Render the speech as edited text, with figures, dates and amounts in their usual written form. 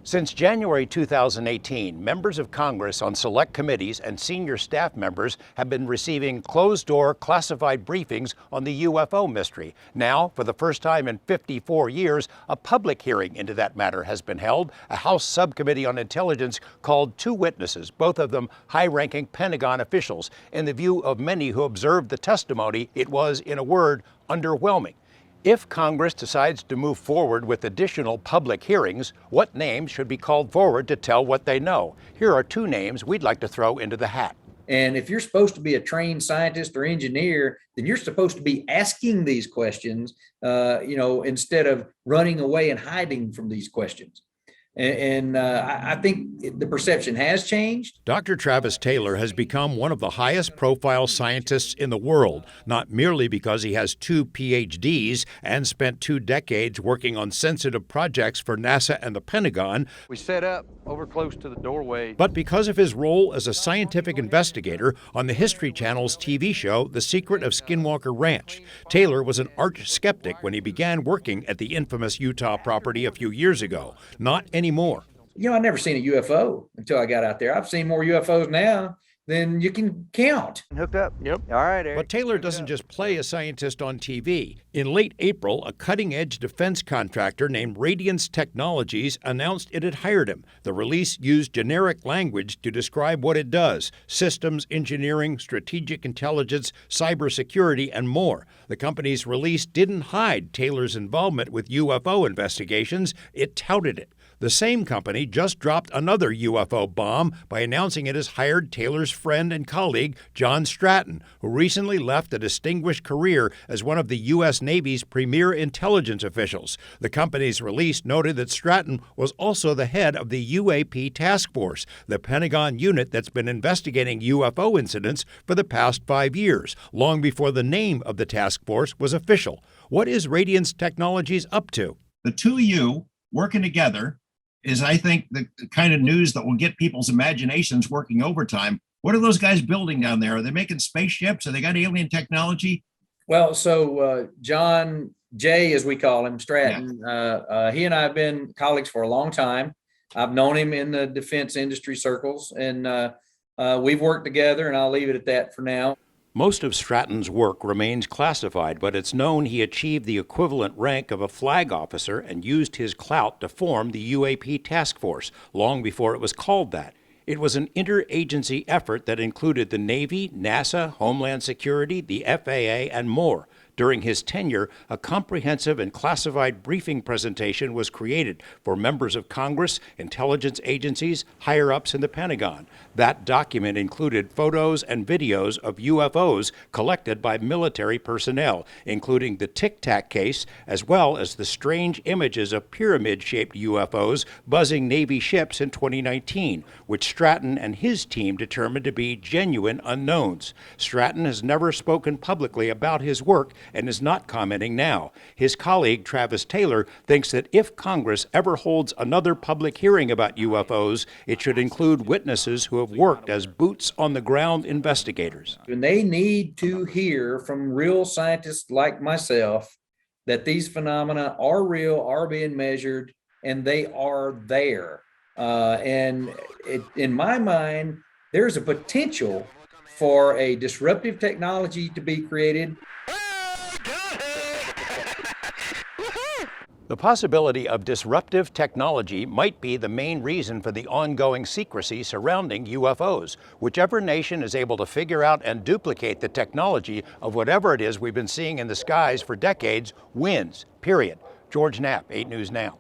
Since January 2018, members of Congress on select committees and senior staff members have been receiving closed-door classified briefings on the UFO mystery. Now, for the first time in 54 years, a public hearing into that matter has been held. A House subcommittee on intelligence called two witnesses, both of them high-ranking Pentagon officials. In the view of many who observed the testimony, it was, in a word, underwhelming. If Congress decides to move forward with additional public hearings, what names should be called forward to tell what they know? Here are two names we'd like to throw into the hat. And if you're supposed to be a trained scientist or engineer, then you're supposed to be asking these questions, instead of running away and hiding from these questions. I think the perception has changed. Dr. Travis Taylor has become one of the highest profile scientists in the world, not merely because he has 2 PhDs and spent 2 decades working on sensitive projects for NASA and the Pentagon. We set up over close to the doorway. But because of his role as a scientific investigator on the History Channel's TV show, The Secret of Skinwalker Ranch. Taylor was an arch skeptic when he began working at the infamous Utah property a few years ago. Not anymore. I've never seen a UFO until I got out there. I've seen more UFOs now than you can count. Hooked up? Yep. All right, Eric. But Taylor doesn't just play a scientist on TV. In late April, a cutting-edge defense contractor named Radiance Technologies announced it had hired him. The release used generic language to describe what it does: systems engineering, strategic intelligence, cybersecurity, and more. The company's release didn't hide Taylor's involvement with UFO investigations. It touted it. The same company just dropped another UFO bomb by announcing it has hired Taylor's friend and colleague, John Stratton, who recently left a distinguished career as one of the U.S. Navy's premier intelligence officials. The company's release noted that Stratton was also the head of the UAP Task Force, the Pentagon unit that's been investigating UFO incidents for the past 5 years, long before the name of the task force was official. What is Radiance Technologies up to? The two of you working together is, I think, the kind of news that will get people's imaginations working overtime. What are those guys building down there? Are they making spaceships? Are they got alien technology? Well, so John Jay, as we call him, Stratton, he and I have been colleagues for a long time. I've known him in the defense industry circles, and we've worked together, and I'll leave it at that for now. Most of Stratton's work remains classified, but it's known he achieved the equivalent rank of a flag officer and used his clout to form the UAP task force, long before it was called that. It was an interagency effort that included the Navy, NASA, Homeland Security, the FAA, and more. During his tenure, a comprehensive and classified briefing presentation was created for members of Congress, intelligence agencies, higher-ups in the Pentagon. That document included photos and videos of UFOs collected by military personnel, including the Tic Tac case, as well as the strange images of pyramid-shaped UFOs buzzing Navy ships in 2019, which Stratton and his team determined to be genuine unknowns. Stratton has never spoken publicly about his work and is not commenting now. His colleague, Travis Taylor, thinks that if Congress ever holds another public hearing about UFOs, it should include witnesses who have worked as boots-on-the-ground investigators. And they need to hear from real scientists like myself that these phenomena are real, are being measured, and they are there. In my mind, there's a potential for a disruptive technology to be created. The possibility of disruptive technology might be the main reason for the ongoing secrecy surrounding UFOs. Whichever nation is able to figure out and duplicate the technology of whatever it is we've been seeing in the skies for decades wins, period. George Knapp, 8 News Now.